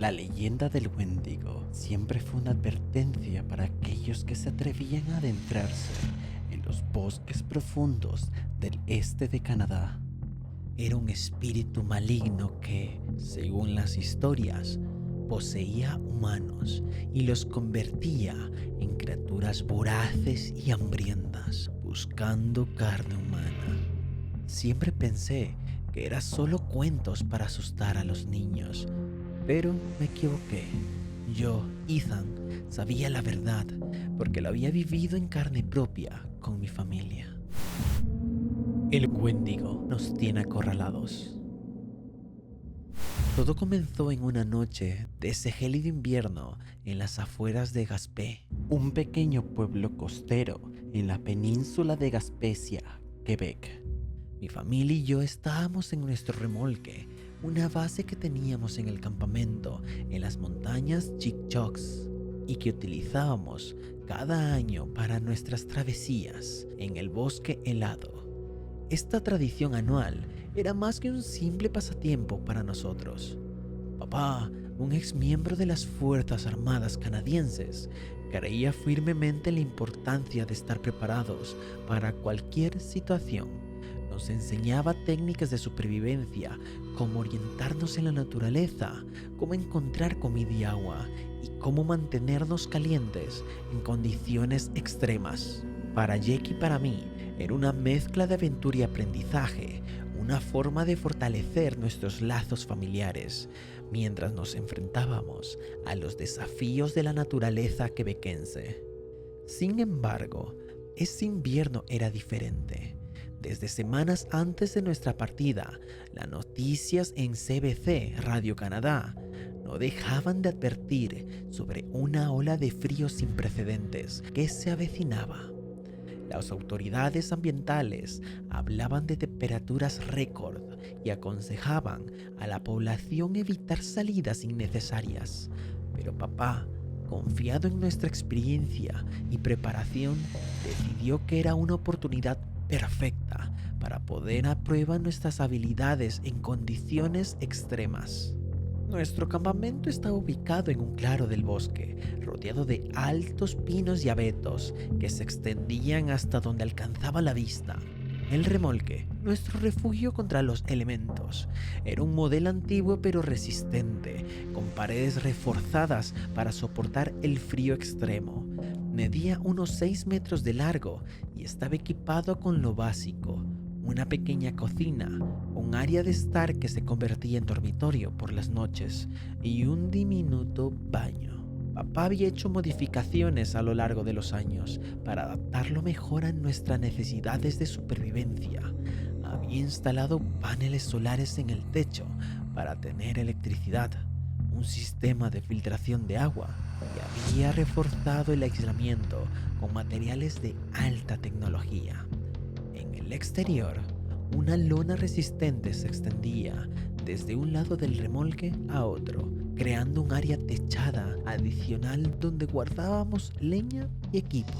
La leyenda del Wendigo siempre fue una advertencia para aquellos que se atrevían a adentrarse en los bosques profundos del este de Canadá. Era un espíritu maligno que, según las historias, poseía humanos y los convertía en criaturas voraces y hambrientas, buscando carne humana. Siempre pensé que era solo cuentos para asustar a los niños, pero me equivoqué. Yo, Ethan, sabía la verdad porque lo había vivido en carne propia con mi familia. El Wendigo nos tiene acorralados. Todo comenzó en una noche de ese gélido invierno en las afueras de Gaspé, un pequeño pueblo costero en la península de Gaspesia, Quebec. Mi familia y yo estábamos en nuestro remolque, una base que teníamos en el campamento en las montañas Chic-Chocs y que utilizábamos cada año para nuestras travesías en el bosque helado. Esta tradición anual era más que un simple pasatiempo para nosotros. Papá, un ex miembro de las Fuerzas Armadas canadienses, creía firmemente en la importancia de estar preparados para cualquier situación. Nos enseñaba técnicas de supervivencia, cómo orientarnos en la naturaleza, cómo encontrar comida y agua y cómo mantenernos calientes en condiciones extremas. Para Jake y para mí, era una mezcla de aventura y aprendizaje, una forma de fortalecer nuestros lazos familiares, mientras nos enfrentábamos a los desafíos de la naturaleza quebequense. Sin embargo, ese invierno era diferente. Desde semanas antes de nuestra partida, las noticias en CBC Radio Canadá no dejaban de advertir sobre una ola de frío sin precedentes que se avecinaba. Las autoridades ambientales hablaban de temperaturas récord y aconsejaban a la población evitar salidas innecesarias. Pero papá, confiado en nuestra experiencia y preparación, decidió que era una oportunidad perfecta para poner a prueba nuestras habilidades en condiciones extremas. Nuestro campamento estaba ubicado en un claro del bosque, rodeado de altos pinos y abetos que se extendían hasta donde alcanzaba la vista. El remolque, nuestro refugio contra los elementos, era un modelo antiguo pero resistente, con paredes reforzadas para soportar el frío extremo. Medía unos 6 metros de largo y estaba equipado con lo básico: una pequeña cocina, un área de estar que se convertía en dormitorio por las noches y un diminuto baño. Papá había hecho modificaciones a lo largo de los años para adaptarlo mejor a nuestras necesidades de supervivencia. Había instalado paneles solares en el techo para tener electricidad, un sistema de filtración de agua y había reforzado el aislamiento con materiales de alta tecnología. En el exterior, una lona resistente se extendía desde un lado del remolque a otro, creando un área techada adicional donde guardábamos leña y equipo.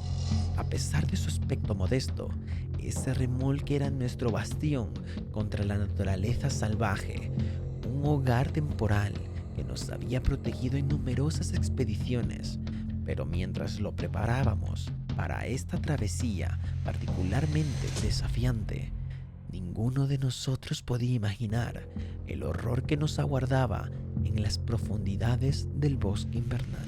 A pesar de su aspecto modesto, ese remolque era nuestro bastión contra la naturaleza salvaje, un hogar temporal que nos había protegido en numerosas expediciones. Pero mientras lo preparábamos para esta travesía particularmente desafiante, ninguno de nosotros podía imaginar el horror que nos aguardaba en las profundidades del bosque invernal.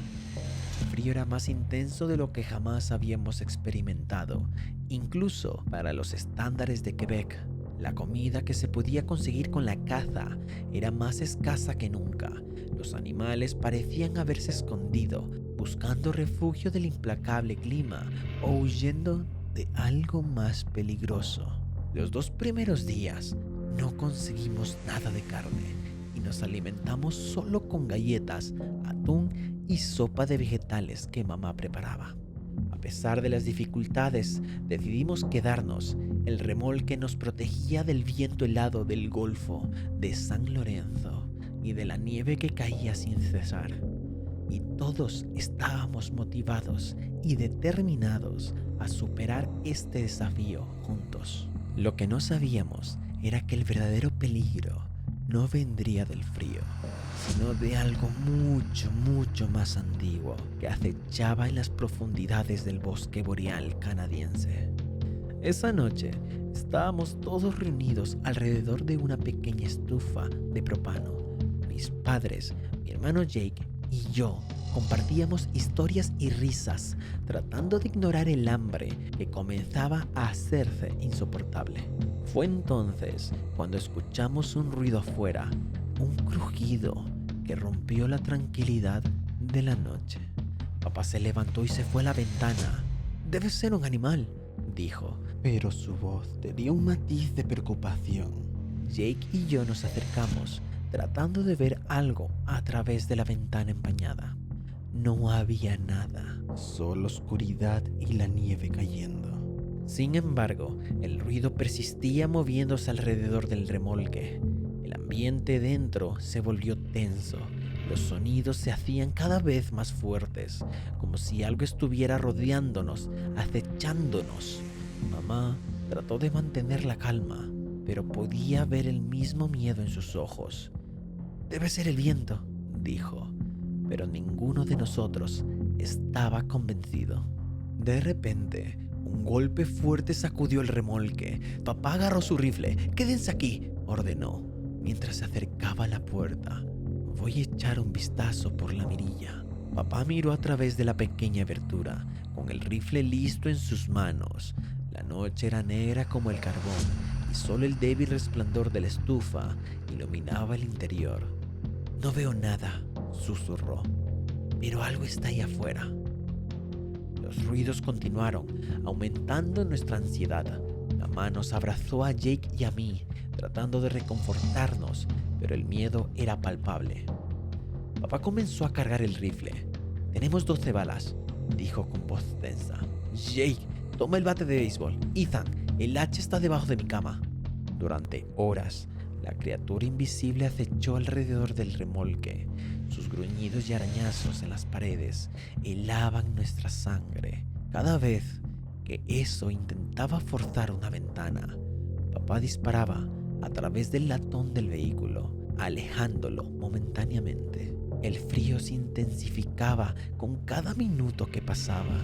El frío era más intenso de lo que jamás habíamos experimentado, incluso para los estándares de Quebec. La comida que se podía conseguir con la caza era más escasa que nunca. Los animales parecían haberse escondido, buscando refugio del implacable clima o huyendo de algo más peligroso. Los 2 primeros días no conseguimos nada de carne y nos alimentamos solo con galletas, atún y sopa de vegetales que mamá preparaba. A pesar de las dificultades, decidimos quedarnos. El remolque nos protegía del viento helado del Golfo de San Lorenzo y de la nieve que caía sin cesar. Y todos estábamos motivados y determinados a superar este desafío juntos. Lo que no sabíamos era que el verdadero peligro no vendría del frío, sino de algo mucho más antiguo que acechaba en las profundidades del bosque boreal canadiense. Esa noche estábamos todos reunidos alrededor de una pequeña estufa de propano. Mis padres, mi hermano Jake y yo compartíamos historias y risas, tratando de ignorar el hambre que comenzaba a hacerse insoportable. Fue entonces cuando escuchamos un ruido afuera, un crujido que rompió la tranquilidad de la noche. Papá se levantó y se fue a la ventana. «Debe ser un animal», dijo, pero su voz tenía un matiz de preocupación. Jake y yo nos acercamos, tratando de ver algo a través de la ventana empañada. No había nada, solo oscuridad y la nieve cayendo. Sin embargo, el ruido persistía moviéndose alrededor del remolque. El ambiente dentro se volvió tenso. Los sonidos se hacían cada vez más fuertes, como si algo estuviera rodeándonos, acechándonos. Mamá trató de mantener la calma, pero podía ver el mismo miedo en sus ojos. «Debe ser el viento», dijo, pero ninguno de nosotros estaba convencido. De repente, un golpe fuerte sacudió el remolque. Papá agarró su rifle. «Quédense aquí», ordenó, mientras se acercaba a la puerta. «Voy a echar un vistazo por la mirilla». Papá miró a través de la pequeña abertura, con el rifle listo en sus manos. La noche era negra como el carbón, y solo el débil resplandor de la estufa iluminaba el interior. «No veo nada», susurró, «pero algo está ahí afuera». Los ruidos continuaron, aumentando nuestra ansiedad. Mamá nos abrazó a Jake y a mí, tratando de reconfortarnos, pero el miedo era palpable. Papá comenzó a cargar el rifle. «Tenemos 12 balas», dijo con voz tensa. «Jake, toma el bate de béisbol. Ethan, el hacha está debajo de mi cama». Durante horas, la criatura invisible acechó alrededor del remolque. Sus gruñidos y arañazos en las paredes helaban nuestra sangre. Cada vez que eso intentaba forzar una ventana, papá disparaba a través del latón del vehículo, alejándolo momentáneamente. El frío se intensificaba con cada minuto que pasaba.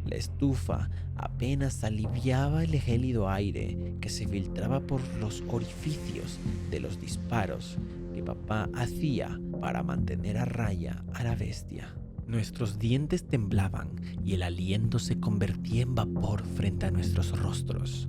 La estufa apenas aliviaba el gélido aire que se filtraba por los orificios de los disparos que papá hacía para mantener a raya a la bestia. Nuestros dientes temblaban y el aliento se convertía en vapor frente a nuestros rostros.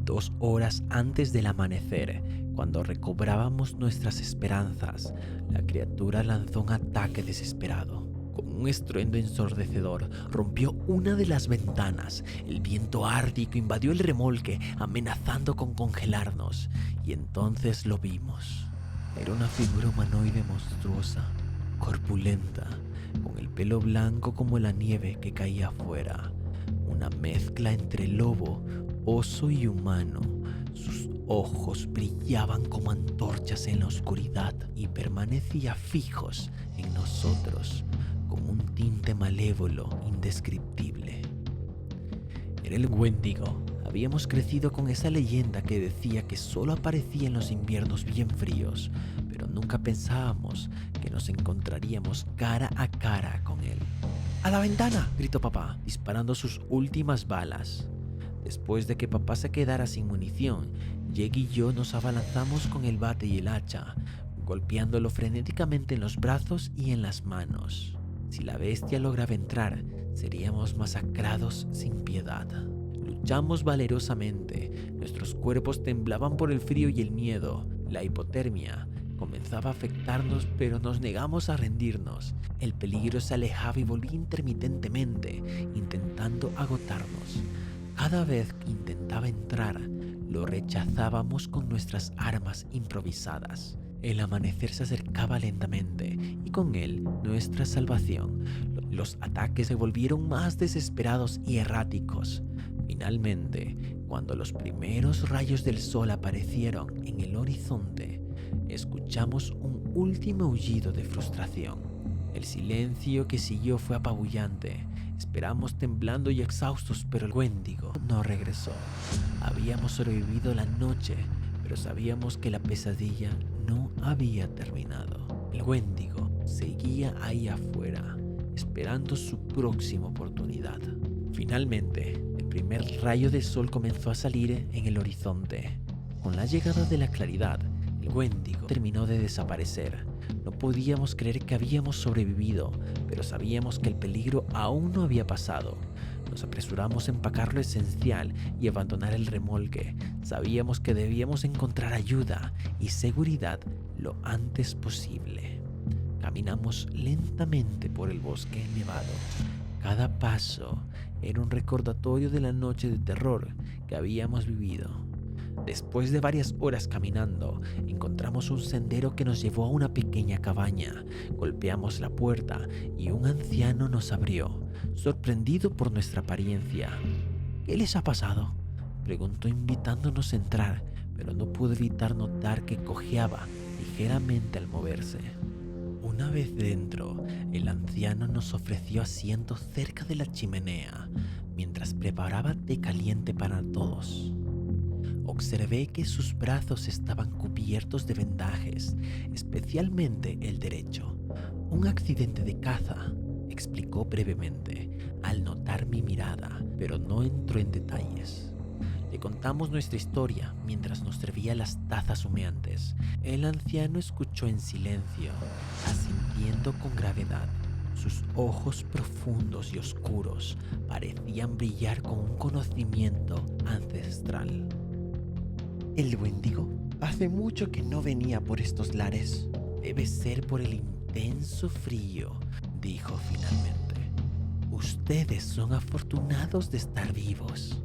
2 horas antes del amanecer, cuando recobrábamos nuestras esperanzas, la criatura lanzó un ataque desesperado. Con un estruendo ensordecedor, rompió una de las ventanas. El viento ártico invadió el remolque, amenazando con congelarnos. Y entonces lo vimos. Era una figura humanoide monstruosa, corpulenta, con el pelo blanco como la nieve que caía afuera. Una mezcla entre lobo, oso y humano. Sus ojos brillaban como antorchas en la oscuridad y permanecía fijos en nosotros, con un tinte malévolo indescriptible. Era el Wendigo. Habíamos crecido con esa leyenda que decía que solo aparecía en los inviernos bien fríos, pero nunca pensábamos que nos encontraríamos cara a cara con él. «¡A la ventana!», gritó papá, disparando sus últimas balas. Después de que papá se quedara sin munición, Jake y yo nos abalanzamos con el bate y el hacha, golpeándolo frenéticamente en los brazos y en las manos. Si la bestia lograba entrar, seríamos masacrados sin piedad. Luchamos valerosamente. Nuestros cuerpos temblaban por el frío y el miedo. La hipotermia comenzaba a afectarnos, pero nos negamos a rendirnos. El peligro se alejaba y volvía intermitentemente, intentando agotarnos. Cada vez que intentaba entrar, lo rechazábamos con nuestras armas improvisadas. El amanecer se acercaba lentamente y con él nuestra salvación. Los ataques se volvieron más desesperados y erráticos. Finalmente, cuando los primeros rayos del sol aparecieron en el horizonte, escuchamos un último aullido de frustración. El silencio que siguió fue apabullante. Esperamos temblando y exhaustos, pero el Wendigo no regresó. Habíamos sobrevivido la noche, pero sabíamos que la pesadilla no había terminado. El Wendigo seguía ahí afuera, esperando su próxima oportunidad. Finalmente, el primer rayo de sol comenzó a salir en el horizonte. Con la llegada de la claridad, el Wendigo terminó de desaparecer. No podíamos creer que habíamos sobrevivido, pero sabíamos que el peligro aún no había pasado. Nos apresuramos a empacar lo esencial y abandonar el remolque. Sabíamos que debíamos encontrar ayuda y seguridad lo antes posible. Caminamos lentamente por el bosque nevado. Cada paso era un recordatorio de la noche de terror que habíamos vivido. Después de varias horas caminando, encontramos un sendero que nos llevó a una pequeña cabaña. Golpeamos la puerta y un anciano nos abrió, sorprendido por nuestra apariencia. ¿Qué les ha pasado?, preguntó invitándonos a entrar, pero no pude evitar notar que cojeaba ligeramente al moverse. Una vez dentro, el anciano nos ofreció asientos cerca de la chimenea, mientras preparaba té caliente para todos. Observé que sus brazos estaban cubiertos de vendajes, especialmente el derecho. Un accidente de caza, explicó brevemente, al notar mi mirada, pero no entró en detalles. Le contamos nuestra historia mientras nos servía las tazas humeantes. El anciano escuchó en silencio, asintiendo con gravedad. Sus ojos profundos y oscuros parecían brillar con un conocimiento ancestral. El Wendigo hace mucho que no venía por estos lares. Debe ser por el intenso frío, dijo finalmente. Ustedes son afortunados de estar vivos.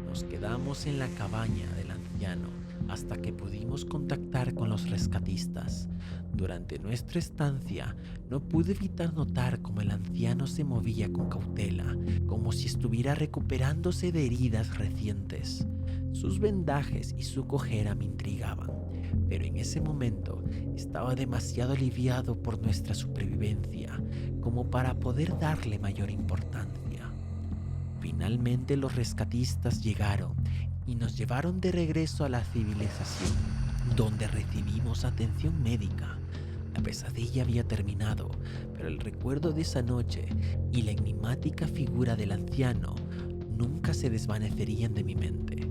Nos quedamos en la cabaña del anciano hasta que pudimos contactar con los rescatistas. Durante nuestra estancia, no pude evitar notar cómo el anciano se movía con cautela, como si estuviera recuperándose de heridas recientes. Sus vendajes y su cojera me intrigaban, pero en ese momento estaba demasiado aliviado por nuestra supervivencia como para poder darle mayor importancia. Finalmente los rescatistas llegaron y nos llevaron de regreso a la civilización, donde recibimos atención médica. La pesadilla había terminado, pero el recuerdo de esa noche y la enigmática figura del anciano nunca se desvanecerían de mi mente.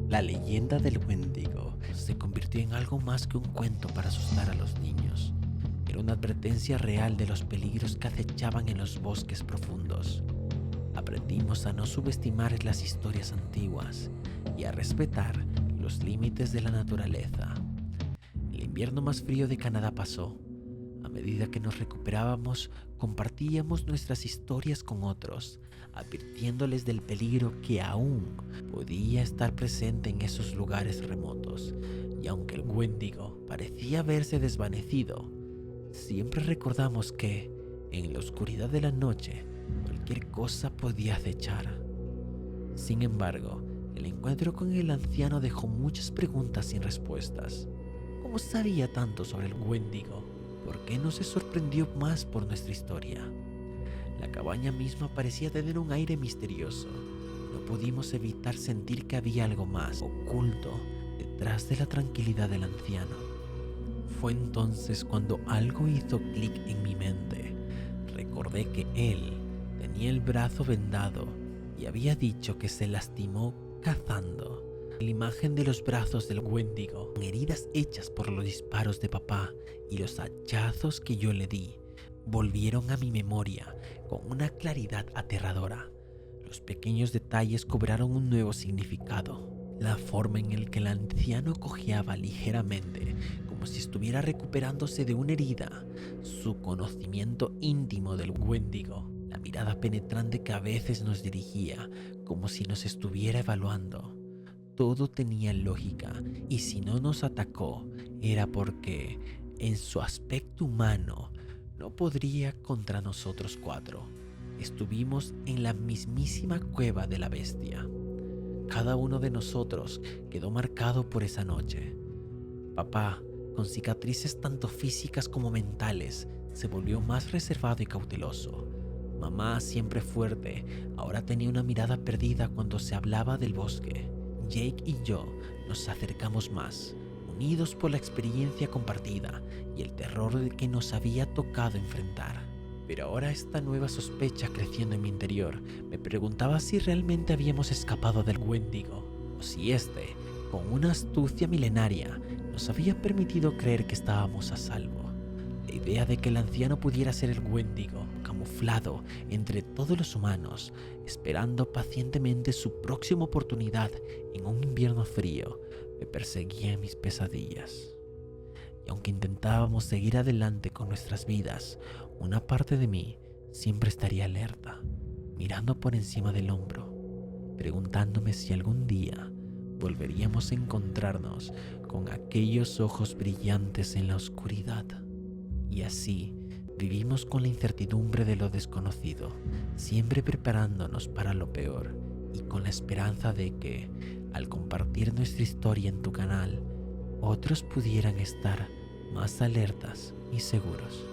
La leyenda del Wendigo se convirtió en algo más que un cuento para asustar a los niños. Era una advertencia real de los peligros que acechaban en los bosques profundos. Aprendimos a no subestimar las historias antiguas y a respetar los límites de la naturaleza. El invierno más frío de Canadá pasó. A medida que nos recuperábamos, compartíamos nuestras historias con otros, advirtiéndoles del peligro que aún podía estar presente en esos lugares remotos. Y aunque el Wendigo parecía haberse desvanecido, siempre recordamos que, en la oscuridad de la noche, cualquier cosa podía acechar. Sin embargo, el encuentro con el anciano dejó muchas preguntas sin respuestas. ¿Cómo sabía tanto sobre el Wendigo? ¿Por qué no se sorprendió más por nuestra historia? La cabaña misma parecía tener un aire misterioso. No pudimos evitar sentir que había algo más oculto detrás de la tranquilidad del anciano. Fue entonces cuando algo hizo clic en mi mente. Recordé que él tenía el brazo vendado y había dicho que se lastimó cazando. La imagen de los brazos del Wendigo, con heridas hechas por los disparos de papá y los hachazos que yo le di, volvieron a mi memoria con una claridad aterradora. Los pequeños detalles cobraron un nuevo significado. La forma en la que el anciano cojeaba ligeramente, como si estuviera recuperándose de una herida, su conocimiento íntimo del Wendigo, la mirada penetrante que a veces nos dirigía, como si nos estuviera evaluando. Todo tenía lógica, y si no nos atacó, era porque, en su aspecto humano, no podría contra nosotros cuatro. Estuvimos en la mismísima cueva de la bestia. Cada uno de nosotros quedó marcado por esa noche. Papá, con cicatrices tanto físicas como mentales, se volvió más reservado y cauteloso. Mamá, siempre fuerte, ahora tenía una mirada perdida cuando se hablaba del bosque. Jake y yo nos acercamos más, unidos por la experiencia compartida y el terror del que nos había tocado enfrentar. Pero ahora esta nueva sospecha creciendo en mi interior me preguntaba si realmente habíamos escapado del Wendigo, o si este, con una astucia milenaria, nos había permitido creer que estábamos a salvo. La idea de que el anciano pudiera ser el Wendigo, camuflado entre todos los humanos, esperando pacientemente su próxima oportunidad en un invierno frío, me perseguía en mis pesadillas. Y aunque intentábamos seguir adelante con nuestras vidas, una parte de mí siempre estaría alerta, mirando por encima del hombro, preguntándome si algún día volveríamos a encontrarnos con aquellos ojos brillantes en la oscuridad. Y así vivimos con la incertidumbre de lo desconocido, siempre preparándonos para lo peor y con la esperanza de que, al compartir nuestra historia en tu canal, otros pudieran estar más alertas y seguros.